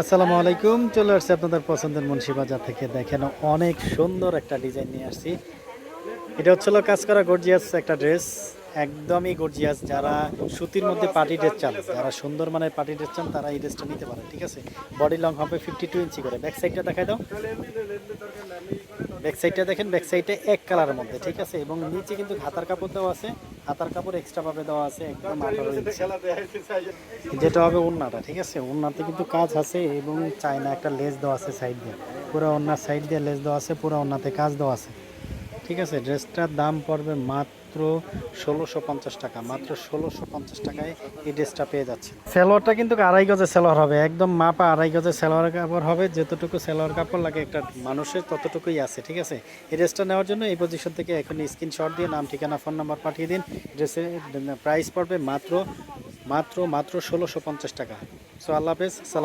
আসসালামু আলাইকুম, চলে আসছে আপনাদের পছন্দের মুন্সি বাজার থেকে। দেখেন অনেক সুন্দর একটা ডিজাইন নিয়ে আসছি। এটা হচ্ছিল কাজ করা গর্জিয়াস একটা ড্রেস, একদমই গর্জিয়াস। যারা সুতির মধ্যে পার্টি ড্রেস চান, যারা সুন্দর মানের পার্টি ড্রেস চান, তারা এই ড্রেসটা নিতে পারেন। ঠিক আছে, বডি লং হবে 52 ইঞ্চি করে। ব্যাক সাইডটা দেখাই দাও। ব্যাক সাইডটা দেখেন, ব্যাক সাইডে এক কালারের মধ্যে। ঠিক আছে, এবং নিচে কিন্তু হাতার কাপড় দেওয়া আছে, হাতার কাপড় এক্সট্রা ভাবে দেওয়া আছে একদম 18 ইঞ্চি। যেটা হবে ওড়নাটা, ঠিক আছে, ওড়নাতে কিন্তু কাজ আছে এবং চায়না একটা লেস দেওয়া আছে সাইড দিয়ে, পুরো ওড়নার সাইড দিয়ে লেস দেওয়া আছে, পুরো ওড়নাতে কাজ দেওয়া আছে। ঠিক আছে, ড্রেসটার দাম পড়বে মাত্র 1650 টাকা। মাত্র 1650 টাকায় এই ড্রেসটা পেয়ে যাচ্ছে। সেলোয়ারটা কিন্তু 2.5 গজের সেলোয়ার হবে, একদম মাপা 2.5 গজের সেলোয়ার কাপড় হবে। যতটুকু সেলোয়ার কাপড় লাগে একটা মানুষের, ততটুকুই আছে। ঠিক আছে, এই ড্রেসটা নেওয়ার জন্য এই পজিশন থেকে এখন স্ক্রিনশট দিয়ে নাম, ঠিকানা, ফোন নাম্বার পাঠিয়ে দিন। ড্রেসের প্রাইস পড়বে মাত্র মাত্র মাত্র 1650 টাকা। সো আল্লাহ হাফেজ, সালাম।